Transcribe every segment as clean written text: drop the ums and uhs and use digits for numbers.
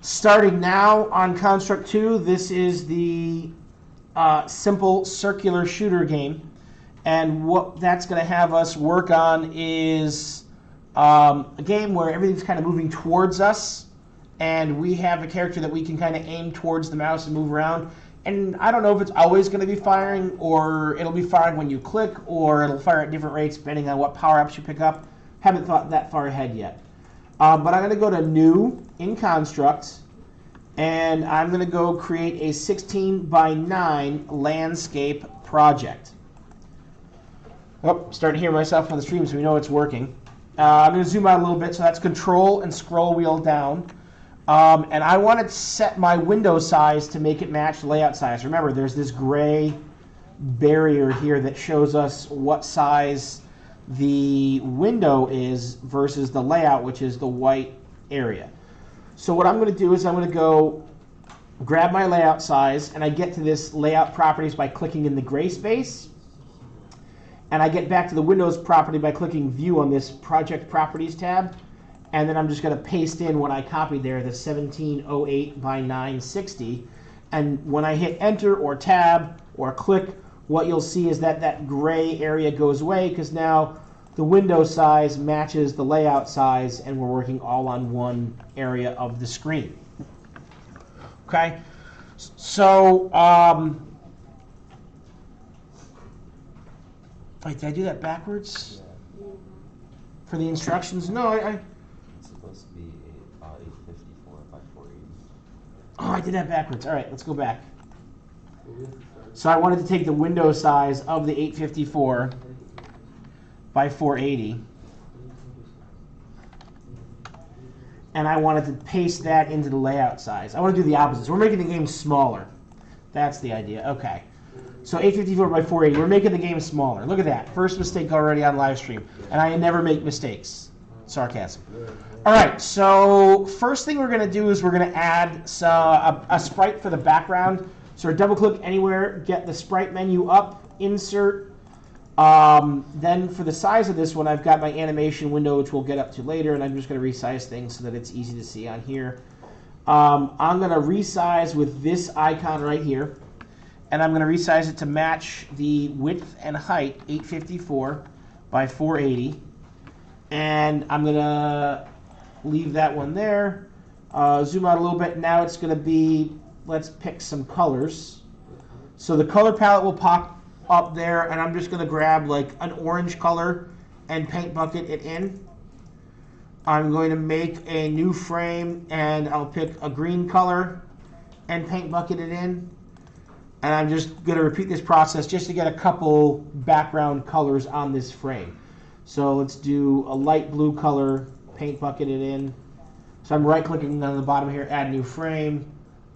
Starting now on Construct 2, this is the simple circular shooter game. And what that's going to have us work on is a game where everything's kind of moving towards us, and we have a character that we can kind of aim towards the mouse and move around. And I don't know if it's always going to be firing, or it'll be firing when you click, or it'll fire at different rates depending on what power-ups you pick up. Haven't thought that far ahead yet. But I'm going to go to New in Construct, and I'm going to go create a 16 by 9 landscape project. Oh, starting to hear myself on the stream, so we know it's working. I'm going to zoom out a little bit, so that's Control and scroll wheel down. And I want to set my window size to make it match the layout size. Remember, there's this gray barrier here that shows us what size the window is versus the layout, which is the white area. So what I'm going to do is I'm going to go grab my layout size, and I get to this layout properties by clicking in the gray space. And I get back to the Windows property by clicking View on this Project Properties tab. And then I'm just going to paste in what I copied there, the 1708 by 960. And when I hit Enter or Tab or click, what you'll see is that that gray area goes away, because now the window size matches the layout size, and we're working all on one area of the screen. Okay? So, wait, did I do that backwards? Yeah. For the instructions? No, It's supposed to be 854 by 480. Oh, I did that backwards. All right, let's go back. So I wanted to take the window size of the 854 by 480, and I wanted to paste that into the layout size. I want to do the opposite. So we're making the game smaller. That's the idea. Okay. So 854 by 480, we're making the game smaller. Look at that. First mistake already on live stream. And I never make mistakes. Sarcasm. All right, so first thing we're going to do is we're going to add a sprite for the background. So double click anywhere, get the sprite menu up, insert. Then for the size of this one, I've got my animation window, which we'll get up to later, and I'm just going to resize things so that it's easy to see on here. I'm going to resize with this icon right here. And I'm going to resize it to match the width and height, 854 by 480. And I'm going to leave that one there. Zoom out a little bit. Now it's going to be, let's pick some colors. So the color palette will pop up there, and I'm just going to grab like an orange color and paint bucket it in. I'm going to make a new frame, and I'll pick a green color and paint bucket it in. And I'm just going to repeat this process just to get a couple background colors on this frame. So let's do a light blue color, paint bucket it in. So I'm right-clicking on the bottom here, add new frame,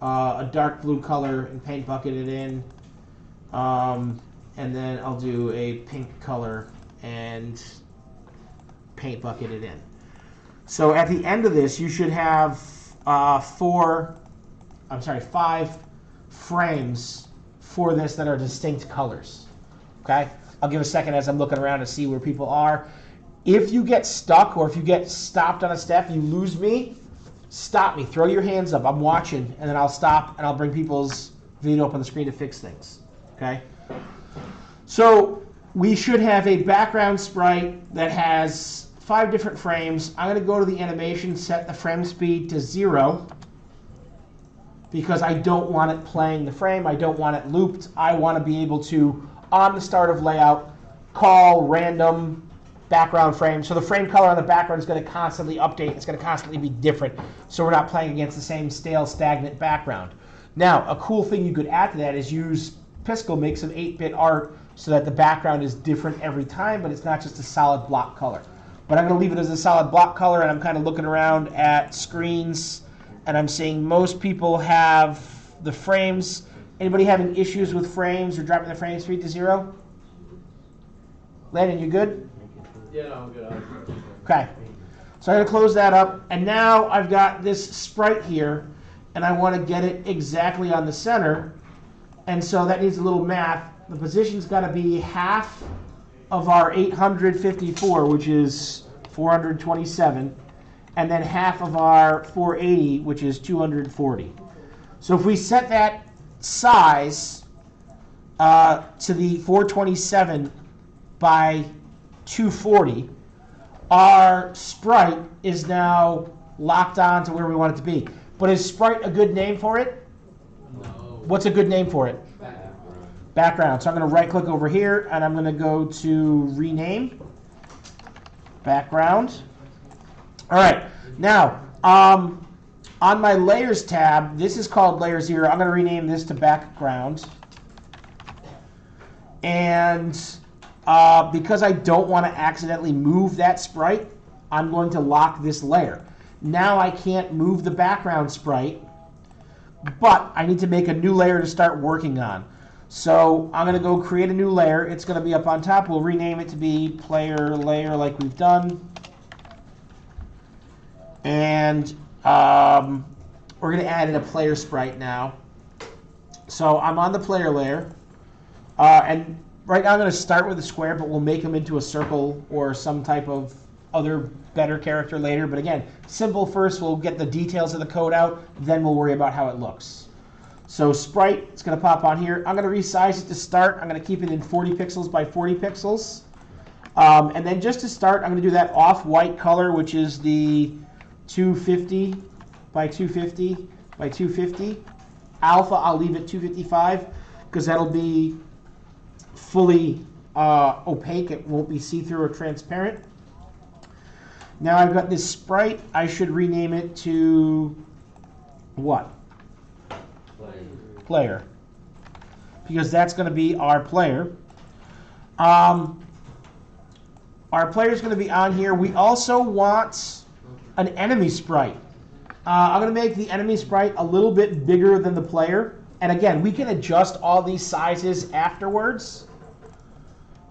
a dark blue color, and paint bucket it in. And then I'll do a pink color and paint bucket it in. So at the end of this, you should have 5 frames for this that are distinct colors. Okay? I'll give a second as I'm looking around to see where people are. If you get stuck or if you get stopped on a step, you lose me, stop me. Throw your hands up. I'm watching, and then I'll stop and I'll bring people's video up on the screen to fix things. Okay? So we should have a background sprite that has 5 different frames. I'm going to go to the animation, set the frame speed to 0. Because I don't want it playing the frame. I don't want it looped. I want to be able to, on the start of layout, call random background frame. So the frame color on the background is going to constantly update. It's going to constantly be different. So we're not playing against the same stale, stagnant background. Now, a cool thing you could add to that is use Piskel, make some 8-bit art so that the background is different every time, but it's not just a solid block color. But I'm going to leave it as a solid block color, and I'm kind of looking around at screens, and I'm seeing most people have the frames. Anybody having issues with frames or dropping the frame speed to 0? Landon, you good? Yeah, no, I'm good. Okay. So I'm going to close that up. And now I've got this sprite here, and I want to get it exactly on the center. And so that needs a little math. The position's got to be half of our 854, which is 427. and then half of our 480, which is 240. So if we set that size to the 427 by 240, our sprite is now locked on to where we want it to be. But is sprite a good name for it? No. What's a good name for it? Background. So I'm going to right click over here and I'm going to go to rename background. All right. Now, on my layers tab, this is called layer 0. I'm going to rename this to background. And because I don't want to accidentally move that sprite, I'm going to lock this layer. Now I can't move the background sprite, but I need to make a new layer to start working on. So I'm going to go create a new layer. It's going to be up on top. We'll rename it to be player layer like we've done. And we're going to add in a player sprite now. So I'm on the player layer. And right now I'm going to start with a square, but we'll make them into a circle or some type of other better character later. But again, simple first. We'll get the details of the code out. Then we'll worry about how it looks. So sprite, it's going to pop on here. I'm going to resize it to start. I'm going to keep it in 40 pixels by 40 pixels. And then just to start, I'm going to do that off-white color, which is the 250 by 250 by 250. Alpha, I'll leave it 255 because that'll be fully opaque. It won't be see-through or transparent. Now I've got this sprite. I should rename it to what? Player. Because that's going to be our player. Our player is going to be on here. We also want an enemy sprite. I'm going to make the enemy sprite a little bit bigger than the player. And again, we can adjust all these sizes afterwards.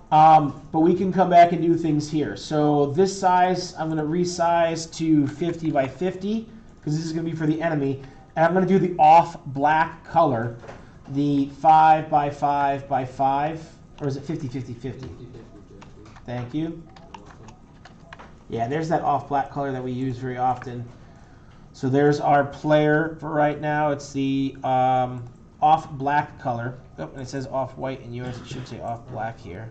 But we can come back and do things here. So this size, I'm going to resize to 50 by 50 because this is going to be for the enemy. And I'm going to do the off black color, the 5 by 5 by 5, or is it 50, 50, 50? Thank you. Yeah, there's that off black color that we use very often. So there's our player for right now. It's the off black color. Oh, and it says off white in yours. It should say off black here.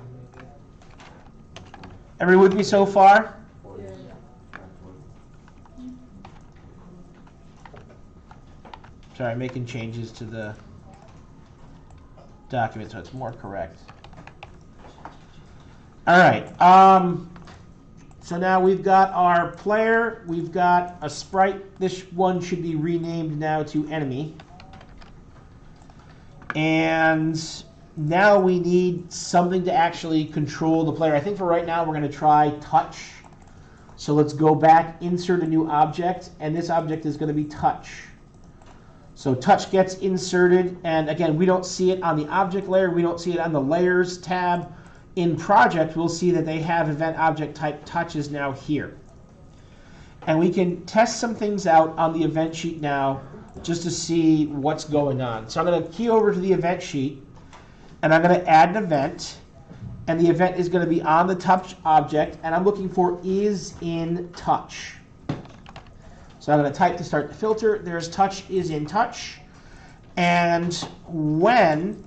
Everyone with me so far? Sorry, I'm making changes to the document so it's more correct. All right. So now we've got our player. We've got a sprite. This one should be renamed now to enemy. And now we need something to actually control the player. I think for right now we're going to try touch. So let's go back, insert a new object, and this object is going to be touch. So touch gets inserted, and again, we don't see it on the object layer. We don't see it on the layers tab. In project, we'll see that they have event object type touch is now here. And we can test some things out on the event sheet now just to see what's going on. So I'm going to key over to the event sheet, and I'm going to add an event. And the event is going to be on the touch object, and I'm looking for is in touch. So I'm going to type to start the filter. There's touch is in touch. And when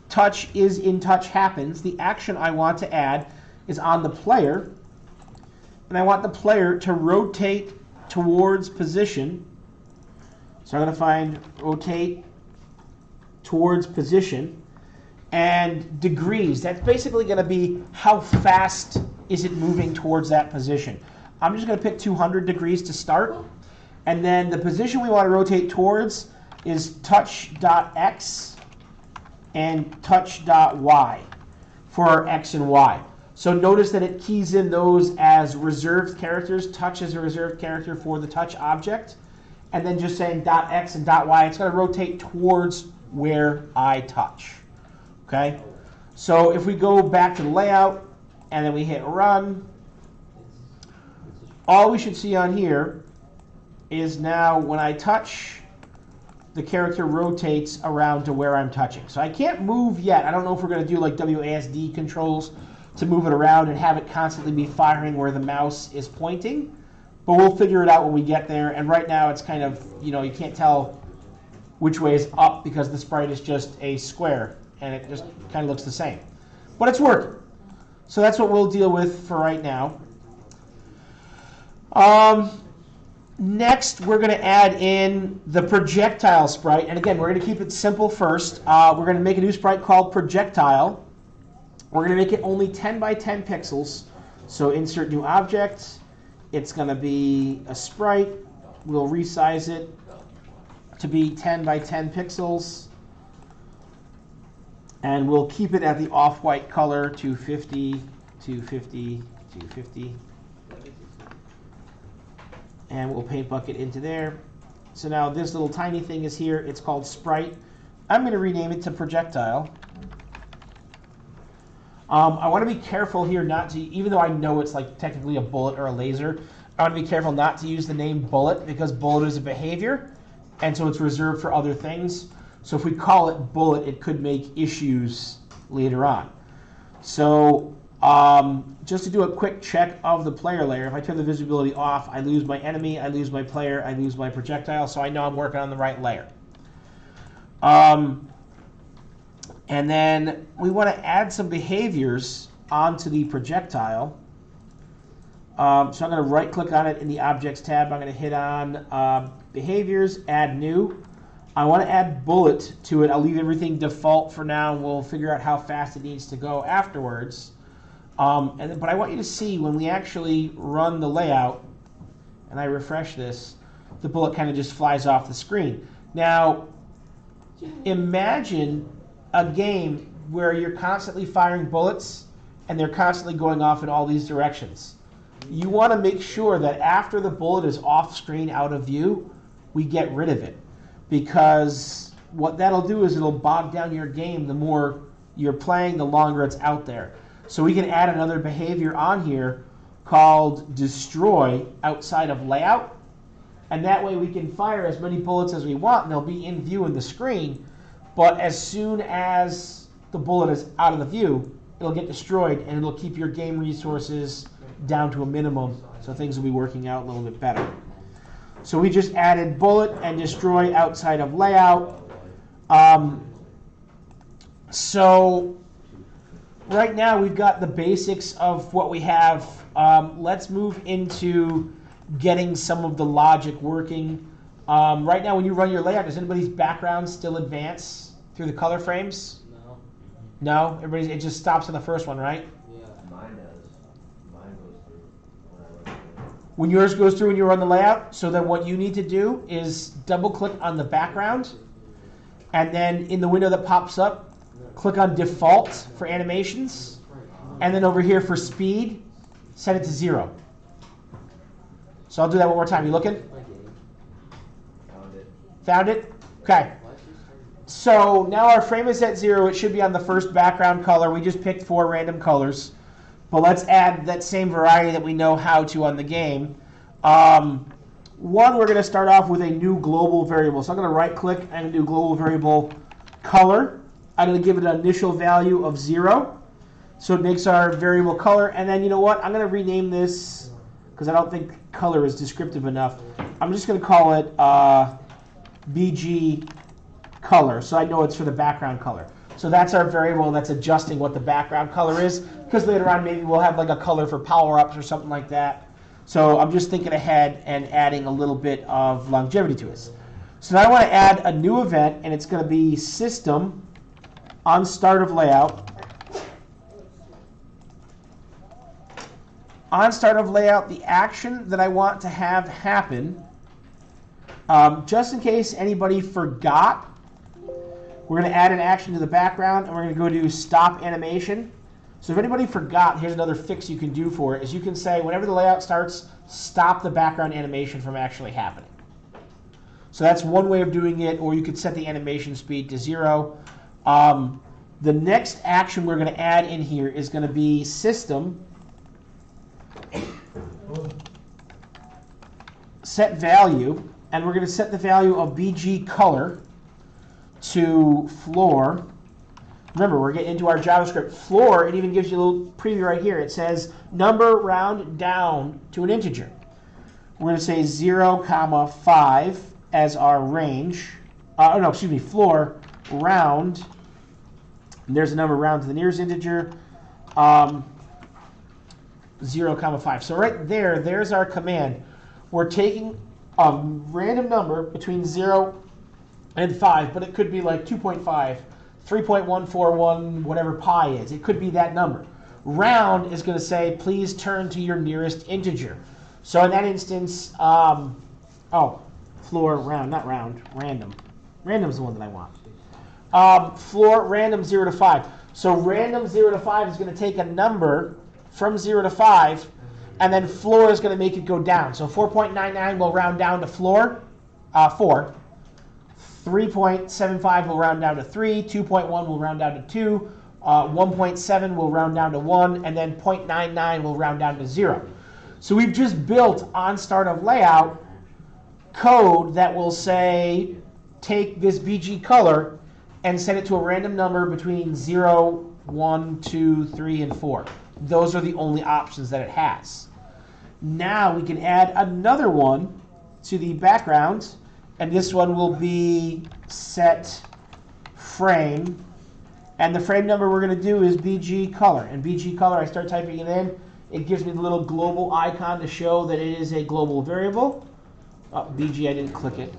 touch is in touch happens, the action I want to add is on the player. And I want the player to rotate towards position. So I'm going to find rotate towards position. And degrees, that's basically going to be how fast is it moving towards that position. I'm just going to pick 200 degrees to start. And then the position we want to rotate towards is touch.x and touch.y for our x and y. So notice that it keys in those as reserved characters. Touch is a reserved character for the touch object. And then just saying .x and .y, it's going to rotate towards where I touch. Okay? So if we go back to the layout and then we hit run, all we should see on here is now when I touch, the character rotates around to where I'm touching. So I can't move yet. I don't know if we're going to do like WASD controls to move it around and have it constantly be firing where the mouse is pointing. But we'll figure it out when we get there. And right now it's kind of, you can't tell which way is up because the sprite is just a square and it just kind of looks the same. But it's working. So that's what we'll deal with for right now. Next, we're going to add in the projectile sprite. And again, we're going to keep it simple first. We're going to make a new sprite called projectile. We're going to make it only 10 by 10 pixels. So insert new object. It's going to be a sprite. We'll resize it to be 10 by 10 pixels. And we'll keep it at the off-white color, 250, 250, 250. And we'll paint bucket into there. So now this little tiny thing is here. It's called sprite. I'm going to rename it to projectile. I want to be careful here not to, even though I know it's like technically a bullet or a laser, I want to be careful not to use the name bullet because bullet is a behavior, and so it's reserved for other things. So if we call it bullet, it could make issues later on. So just to do a quick check of the player layer, if I turn the visibility off, I lose my enemy, I lose my player, I lose my projectile, so I know I'm working on the right layer. And then we want to add some behaviors onto the projectile. So I'm going to right-click on it in the Objects tab. I'm going to hit on Behaviors, Add New. I want to add bullet to it. I'll leave everything default for now. We'll figure out how fast it needs to go afterwards. But I want you to see when we actually run the layout, and I refresh this, the bullet kind of just flies off the screen. Now, imagine a game where you're constantly firing bullets and they're constantly going off in all these directions. You want to make sure that after the bullet is off screen, out of view, we get rid of it. Because what that'll do is it'll bog down your game. The more you're playing, the longer it's out there. So we can add another behavior on here called destroy outside of layout. And that way we can fire as many bullets as we want and they'll be in view in the screen. But as soon as the bullet is out of the view, it'll get destroyed and it'll keep your game resources down to a minimum. So things will be working out a little bit better. So we just added bullet and destroy outside of layout. So right now we've got the basics of what we have. Let's move into getting some of the logic working. Right now when you run your layout, does anybody's background still advance through the color frames? No. No? Everybody's, it just stops on the first one, right? Yeah. Mine does. Mine goes through when I run through. When yours goes through when you run the layout, so then what you need to do is double click on the background, and then in the window that pops up, click on default for animations, and then over here for speed, set it to 0. So I'll do that one more time. You looking? Found it. Found it? Okay. So now our frame is at 0. It should be on the first background color. We just picked 4 random colors. But let's add that same variety that we know how to on the game. One, we're going to start off with a new global variable. So I'm going to right-click and do global variable color. I'm going to give it an initial value of 0. So it makes our variable color. And then you know what? I'm going to rename this because I don't think color is descriptive enough. I'm just going to call it BG color, so I know it's for the background color. So that's our variable that's adjusting what the background color is, because later on maybe we'll have like a color for power-ups or something like that. So I'm just thinking ahead and adding a little bit of longevity to it. So now I want to add a new event, and it's going to be system on start of layout. On start of layout, the action that I want to have happen, just in case anybody forgot, we're going to add an action to the background, and we're going to go to stop animation. So if anybody forgot, here's another fix you can do for it, is you can say whenever the layout starts, stop the background animation from actually happening. So that's one way of doing it, or you could set the animation speed to 0. The next action we're going to add in here is going to be system set value, and we're going to set the value of BG color to floor. Remember, we're getting into our JavaScript floor. It even gives you a little preview right here. It says number round down to an integer. We're going to say 0, 5 as our range. Floor round. And there's a number round to the nearest integer. 0, 5. So right there, there's our command. We're taking a random number between 0 and 5, but it could be like 2.5, 3.141, whatever pi is. It could be that number. Round is going to say, please turn to your nearest integer. So in that instance, floor round, not round, random. Random's the one that I want. Floor random 0 to 5. So random 0 to 5 is going to take a number from 0 to 5, and then floor is going to make it go down. So 4.99 will round down to floor, 4. 3.75 will round down to 3. 2.1 will round down to 2. 1.7 will round down to 1. And then 0.99 will round down to 0. So we've just built on start of layout code that will say, take this BG color and set it to a random number between 0, 1, 2, 3, and 4. Those are the only options that it has. Now we can add another one to the background, and this one will be set frame. And the frame number we're going to do is BG color. And BG color, I start typing it in. It gives me the little global icon to show that it is a global variable. BG, I didn't click it.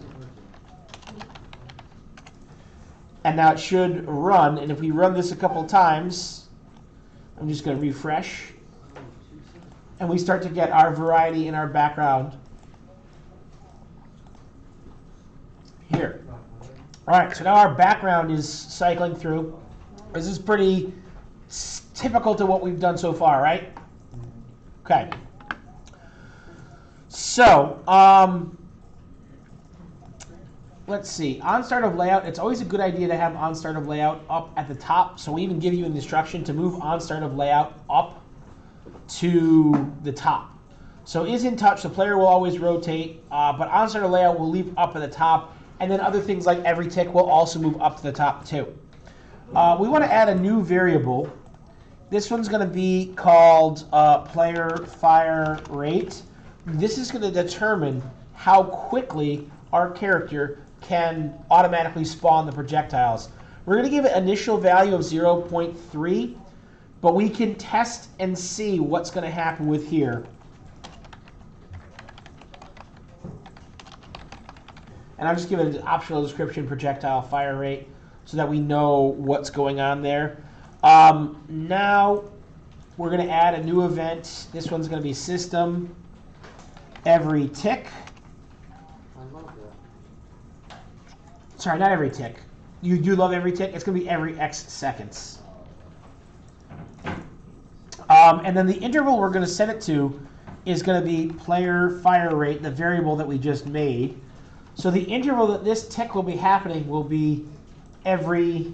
And now it should run. And if we run this a couple times, I'm just going to refresh. And we start to get our variety in our background here. All right, so now our background is cycling through. This is pretty typical to what we've done so far, right? Okay. So, let's see. On start of layout, it's always a good idea to have on start of layout up at the top. So we even give you an instruction to move on start of layout up to the top. So is in touch, the player will always rotate, but on start of layout will leave up at the top. And then other things like every tick will also move up to the top too. We want to add a new variable. This one's going to be called player fire rate. This is going to determine how quickly our character can automatically spawn the projectiles. We're going to give it initial value of 0.3, but we can test and see what's going to happen with here. And I'll just give it an optional description, projectile fire rate, so that we know what's going on there. Now we're going to add a new event. This one's going to be system every tick. Sorry, not every tick. You do love every tick. It's going to be every X seconds. And then the interval we're going to set it to is going to be player fire rate, the variable that we just made. So the interval that this tick will be happening will be every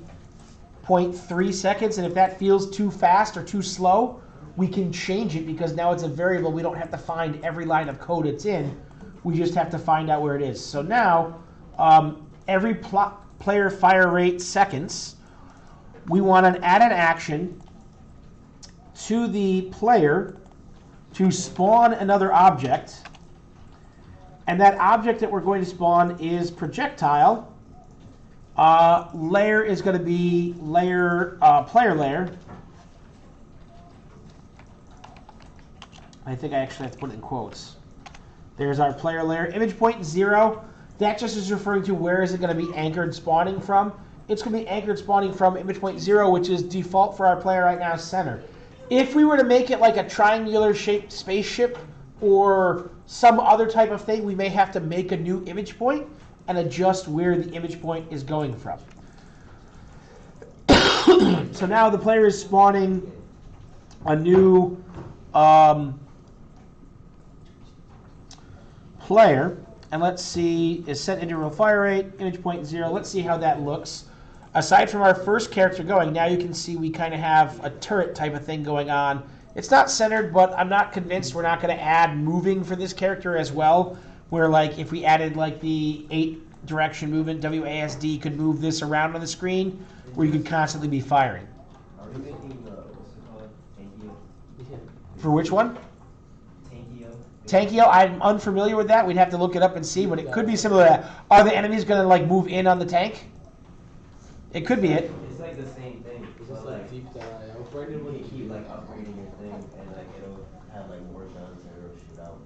0.3 seconds. And if that feels too fast or too slow, we can change it because now it's a variable. We don't have to find every line of code it's in. We just have to find out where it is. So now, every player fire rate seconds, we want to add an action to the player to spawn another object. And that object that we're going to spawn is projectile. Layer is going to be layer player layer. I think I actually have to put it in quotes. There's our player layer. Image point 0. That just is referring to where is it going to be anchored spawning from. It's going to be anchored spawning from image point 0, which is default for our player right now, center. If we were to make it like a triangular shaped spaceship or some other type of thing, we may have to make a new image point and adjust where the image point is going from. So now the player is spawning a new player. And let's see, is set interval fire rate, image point 0. Let's see how that looks. Aside from our first character going, now you can see we kind of have a turret type of thing going on. It's not centered, but I'm not convinced we're not going to add moving for this character as well. Where like if we added like the 8 direction movement. WASD could move this around on the screen where you could constantly be firing. Are we making what's it called? Tankio? For which one? Tankio? Tankio, I'm unfamiliar with that. We'd have to look it up and see, but it could be similar to that. Are the enemies going to like move in on the tank? It could be it. It's like the same thing. So like, you can keep like upgrading your thing and like it'll have like more guns and it'll shoot out.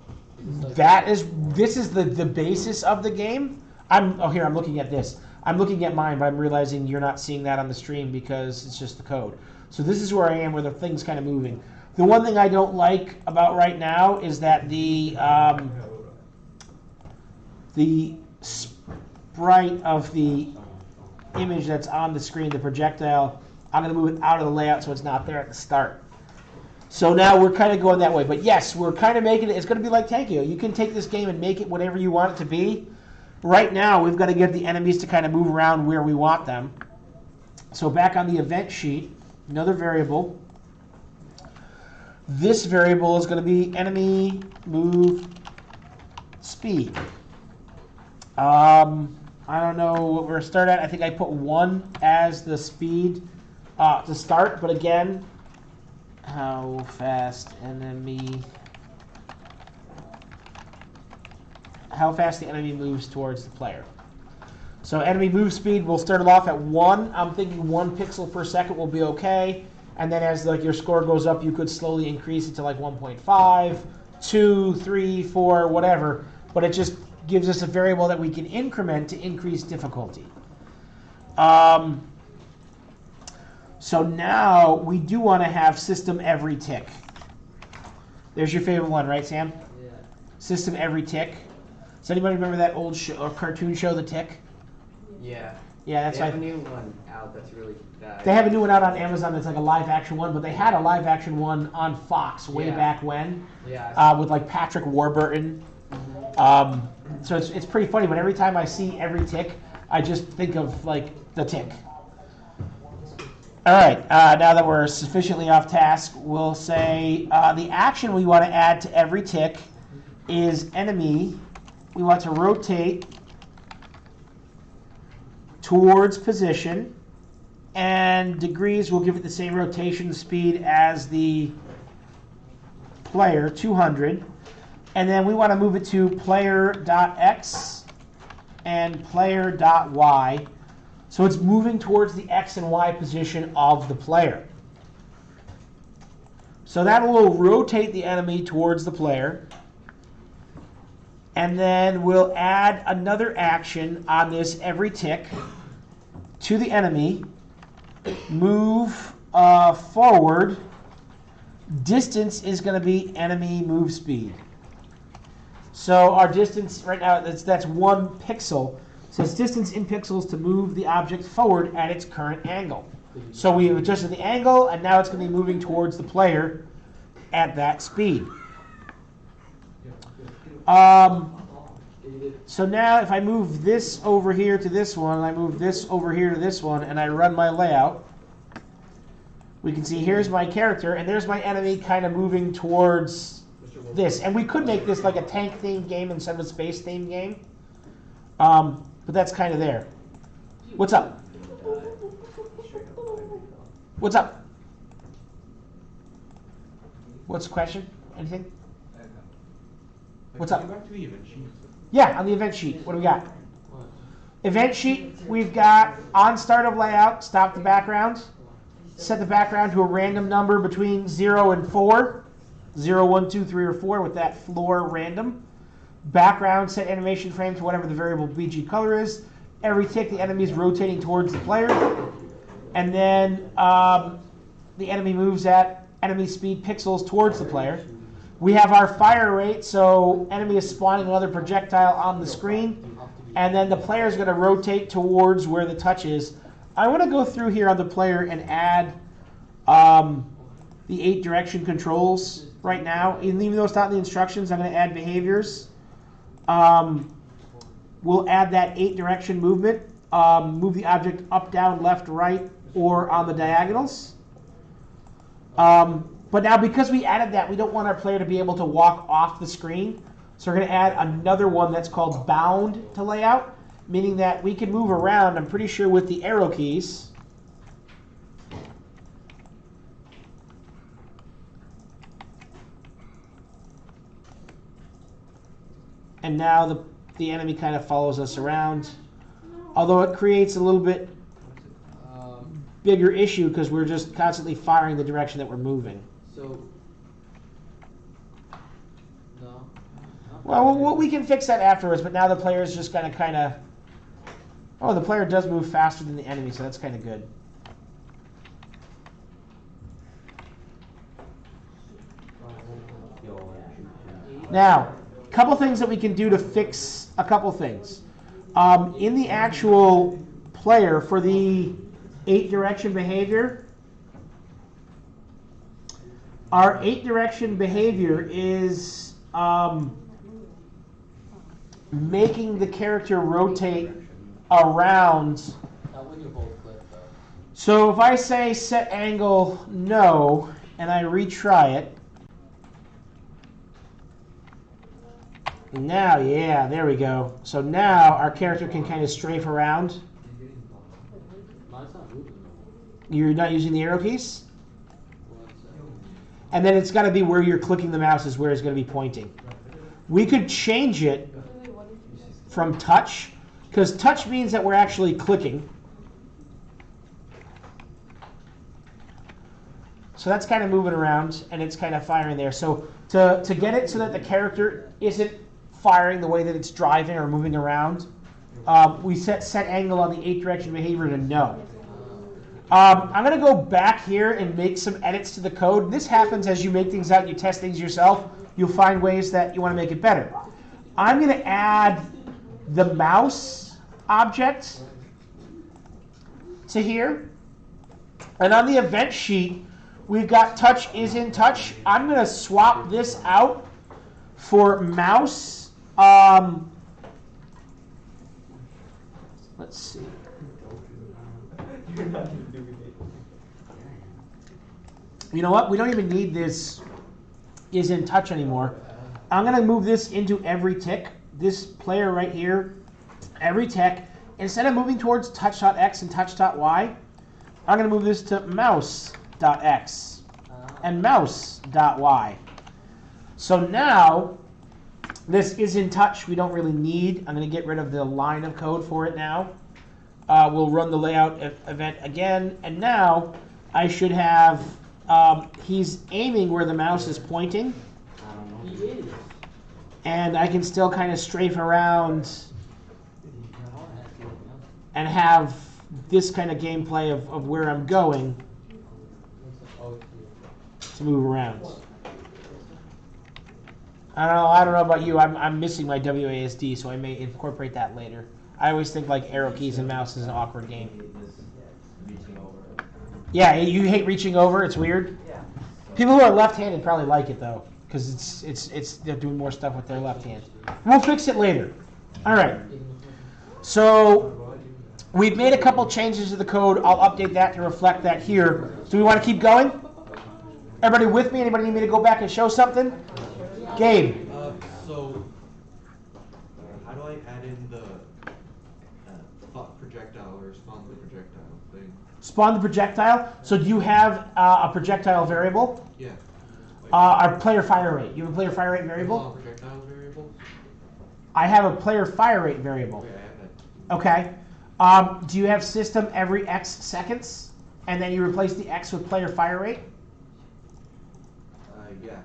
This is the basis of the game. I'm looking at this. I'm looking at mine, but I'm realizing you're not seeing that on the stream because it's just the code. So this is where I am, where the thing's kind of moving. The one thing I don't like about right now is that the sprite of the image that's on the screen, the projectile, I'm going to move it out of the layout so it's not there at the start. So now we're kind of going that way. But yes, we're kind of making it, it's going to be like Tankio. You can take this game and make it whatever you want it to be. Right now, we've got to get the enemies to kind of move around where we want them. So back on the event sheet, another variable. This variable is going to be enemy move speed. I don't know what we're going to start at. I think I put 1 as the speed to start. But again, how fast the enemy moves towards the player. So enemy move speed, we'll start it off at 1. I'm thinking 1 pixel per second will be okay. And then as like your score goes up, you could slowly increase it to like 1.5, 2, 3, 4, whatever. But it just gives us a variable that we can increment to increase difficulty. So now we do want to have system every tick. There's your favorite one, right, Sam? Yeah. System every tick. Does anybody remember that old show, or cartoon show, The Tick? Yeah. Yeah, that's They have right. a new one out that's really bad. They have a new one out on Amazon that's like a live action one, but they had a live action one on Fox way Yeah. back when, Yeah. with like Patrick Warburton. So it's pretty funny, but every time I see every tick, I just think of like the tick. All right, now that we're sufficiently off task, we'll say the action we want to add to every tick is enemy. We want to rotate towards position, and degrees will give it the same rotation speed as the player, 200. And then we want to move it to player.x and player.y. So it's moving towards the x and y position of the player. So that will rotate the enemy towards the player. And then we'll add another action on this every tick to the enemy. Move forward. Distance is going to be enemy move speed. So our distance right now, that's 1 pixel. So it's distance in pixels to move the object forward at its current angle. So we adjusted the angle, and now it's going to be moving towards the player at that speed. So now if I move this over here to this one, and I move this over here to this one, and I run my layout, we can see here's my character, and there's my enemy kind of moving towards this. And we could make this like a tank-themed game instead of a space-themed game. But that's kind of there. What's up? What's up? What's the question? Anything? What's up? Yeah, on the event sheet. What do we got? Event sheet, we've got on start of layout, stop the background. Set the background to a random number between 0 and 4. 0, 1, 2, 3, or 4 with that floor random. Background, set animation frame to whatever the variable BG color is. Every tick, the enemy is rotating towards the player. And then the enemy moves at enemy speed pixels towards the player. We have our fire rate, so enemy is spawning another projectile on the screen. And then the player is going to rotate towards where the touch is. I want to go through here on the player and add the 8 direction controls right now. And even though it's not in the instructions, I'm going to add behaviors. We'll add that 8 direction movement. Move the object up, down, left, right, or on the diagonals. But now because we added that, we don't want our player to be able to walk off the screen. So we're going to add another one that's called bound to layout. meaning that we can move around, I'm pretty sure, with the arrow keys. And now the enemy kind of follows us around. Although it creates a little bit bigger issue because we're just constantly firing the direction that we're moving. So, no. Well, we can fix that afterwards, but now the player is just going to kind of... Oh, the player does move faster than the enemy, so that's kind of good. Now, a couple things that we can do to fix a couple things. In the actual player, for the 8-direction behavior, our 8-direction behavior is making the character rotate around. Not when you hold click, though. So if I say set angle no, and I retry it, now, yeah, there we go. So now our character can kind of strafe around. Mine's not moving. You're not using the arrow keys? And then it's got to be where you're clicking the mouse is where it's going to be pointing. We could change it from touch, because touch means that we're actually clicking. So that's kind of moving around, and it's kind of firing there. So to get it so that the character isn't firing the way that it's driving or moving around, we set angle on the 8-direction behavior to no. I'm going to go back here and make some edits to the code. This happens as you make things out and you test things yourself. You'll find ways that you want to make it better. I'm going to add the mouse object to here. And on the event sheet, we've got touch is in touch. I'm going to swap this out for mouse. Let's see. You know what? We don't even need this is in touch anymore. I'm going to move this into every tick. This player right here, every tick. Instead of moving towards touch.x and touch.y, I'm going to move this to mouse.x and mouse.y. So now this is in touch. We don't really need. I'm going to get rid of the line of code for it now. We'll run the layout event again. And now I should have, he's aiming where the mouse is pointing. He is. And I can still kind of strafe around and have this kind of gameplay of where I'm going to move around. I don't know about you. I'm missing my WASD, so I may incorporate that later. I always think like arrow keys and mouse is an awkward game. Yeah, you hate reaching over. It's weird. People who are left-handed probably like it though, because they're doing more stuff with their left hand. We'll fix it later. All right. So we've made a couple changes to the code. I'll update that to reflect that here. Do we want to keep going? Everybody with me? Anybody need me to go back and show something? Gabe. So how do I add in the projectile or spawn the projectile thing? Spawn the projectile. So do you have a projectile variable? Yeah. Our player fire rate. You have a player fire rate variable? Projectile variable? I have a player fire rate variable. Okay, I have that. Okay. Do you have system every X seconds? And then you replace the X with player fire rate? Yeah.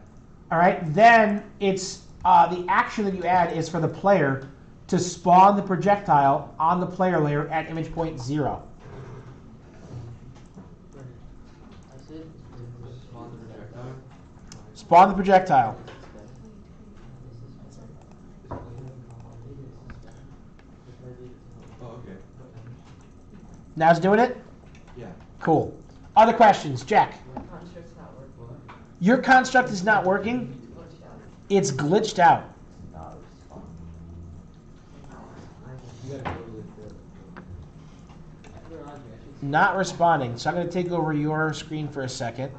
All right. Then it's the action that you add is for the player to spawn the projectile on the player layer at image point 0. That's it. Spawn the projectile. Spawn the projectile. Oh, okay. Now it's doing it? Yeah. Cool. Other questions? Jack. Construct's not working. Your construct is not working? It's glitched out. Not responding. So I'm going to take over your screen for a second.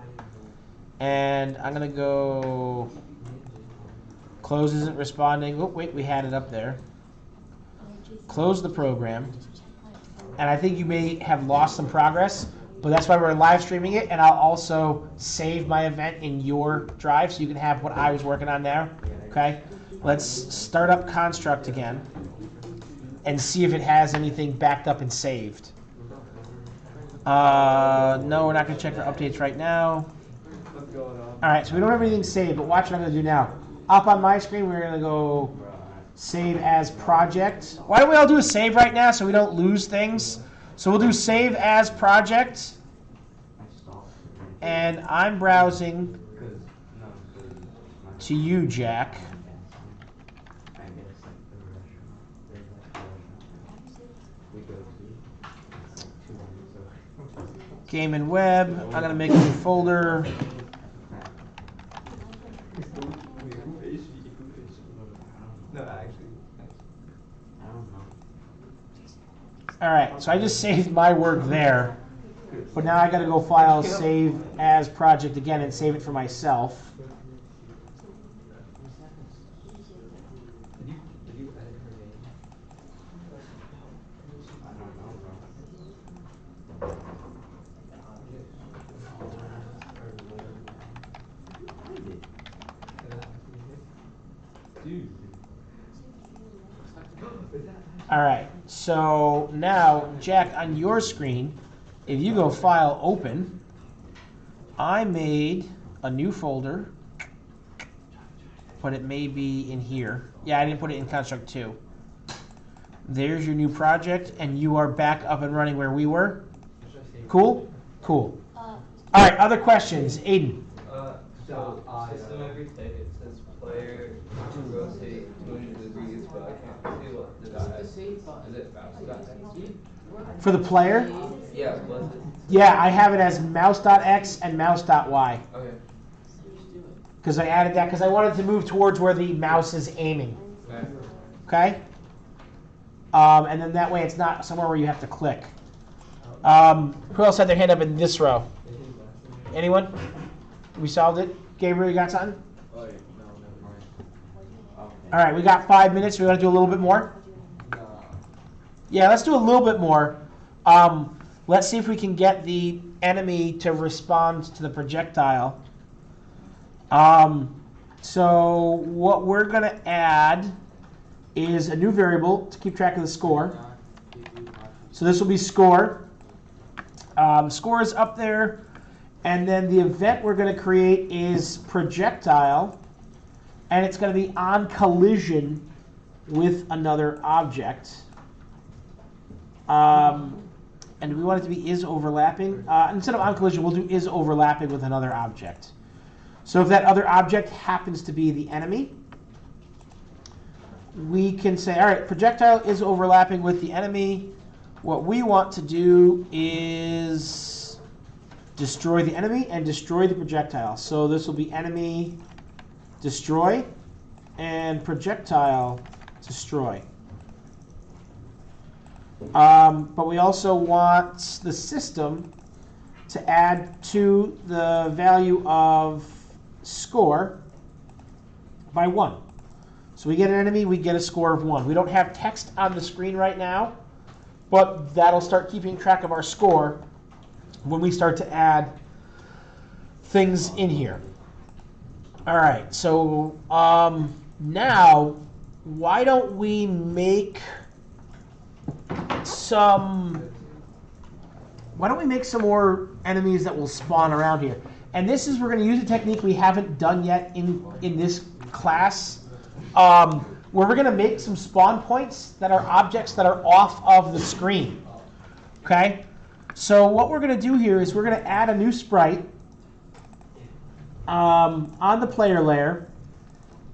And I'm going to go close isn't responding. Oh, wait, we had it up there. close the program, and I think you may have lost some progress, but that's why we're live streaming it, and I'll also save my event in your drive so you can have what I was working on now. Okay? Let's start up construct again and see if it has anything backed up and saved. No, we're not going to check for updates right now. What's going on? All right, so we don't have anything saved, but watch what I'm going to do now. Up on my screen, we're going to go save as project. Why don't we all do a save right now so we don't lose things? So we'll do save as project. And I'm browsing to you, Jack. Game and web. I'm going to make a new folder. No, actually. All right, so I just saved my work there. But now I got to go file save as project again and save it for myself. Did you edit her name? I don't know, bro. Dude. All right, so now, Jack, on your screen, if you go File, Open, I made a new folder, but it may be in here. Yeah, I didn't put it in Construct 2. There's your new project, and you are back up and running where we were. Cool? Cool. All right, other questions? Aiden. So system everything, it says player to rotate 200 degrees, but I can't see what the dot is. Is it mouse.x? For the player? Yeah, was it? Yeah, I have it as mouse.x and mouse.y. Okay. Because I added that because I wanted to move towards where the mouse is aiming. Okay. Okay? And then that way it's not somewhere where you have to click. Who else had their hand up in this row? Anyone? We solved it? Gabriel, you got something? Oh, yeah. No, never mind. All right, we got 5 minutes. We want to do a little bit more? Yeah, let's do a little bit more. Let's see if we can get the enemy to respond to the projectile. So what we're going to add is a new variable to keep track of the score. So this will be score. Score is up there. And then the event we're going to create is projectile. And it's going to be on collision with another object. And we want it to be is overlapping. Instead of on collision, we'll do is overlapping with another object. So if that other object happens to be the enemy, we can say, all right, projectile is overlapping with the enemy. What we want to do is destroy the enemy and destroy the projectile. So this will be enemy destroy and projectile destroy. But we also want the system to add to the value of score by 1. So we get an enemy, we get a score of 1. We don't have text on the screen right now, but that'll start keeping track of our score when we start to add things in here. All right, so now why don't we make some more enemies that will spawn around here. And this is, we're going to use a technique we haven't done yet in this class, where we're going to make some spawn points that are objects that are off of the screen. Okay? So what we're going to do here is we're going to add a new sprite on the player layer,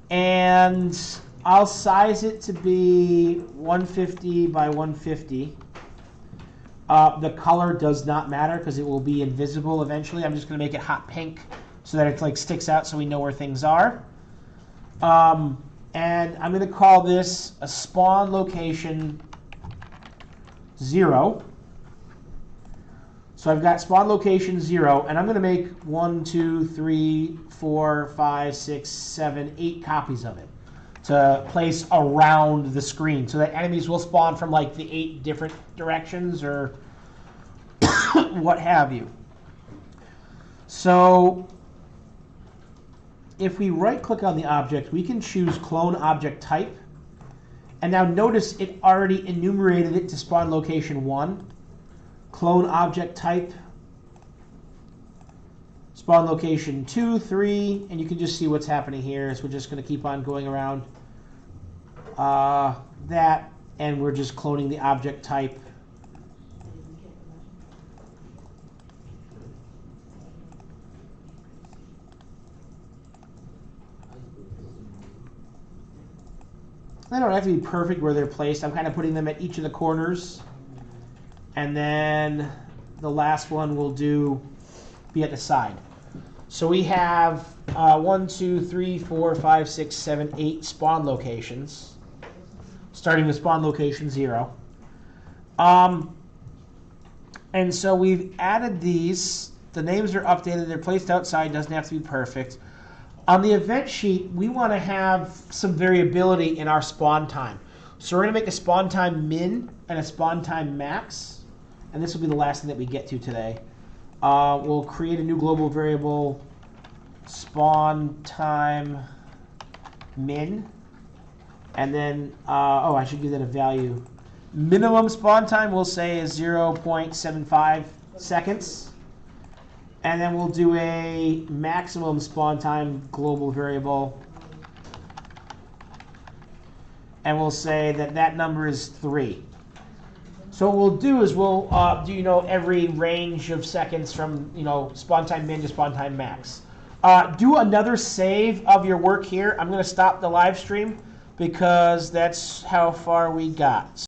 and I'll size it to be 150 by 150. The color does not matter because it will be invisible eventually. I'm just going to make it hot pink so that it like sticks out so we know where things are. And I'm going to call this a spawn location 0. So I've got spawn location 0, and I'm going to make 1, 2, 3, 4, 5, 6, 7, 8 copies of it. to place around the screen so that enemies will spawn from like the 8 different directions or what have you. So if we right click on the object, we can choose clone object type. And now notice it already enumerated it to spawn location 1. Clone object type, spawn location 2, 3, and you can just see what's happening here. So we're just going to keep on going around that, and we're just cloning the object type. They don't have to be perfect where they're placed. I'm kind of putting them at each of the corners. And then the last one will be at the side. So we have 1, 2, 3, 4, 5, 6, 7, 8 spawn locations, starting with spawn location 0. And so we've added these. The names are updated. They're placed outside. Doesn't have to be perfect. On the event sheet, we want to have some variability in our spawn time. So we're going to make a spawn time min and a spawn time max. And this will be the last thing that we get to today. We'll create a new global variable, spawn time min. And then, I should give that a value. Minimum spawn time we'll say is 0.75 seconds. And then we'll do a maximum spawn time global variable. And we'll say that that number is 3. So what we'll do is we'll do every range of seconds from spawn time min to spawn time max. Do another save of your work here. I'm going to stop the live stream because that's how far we got.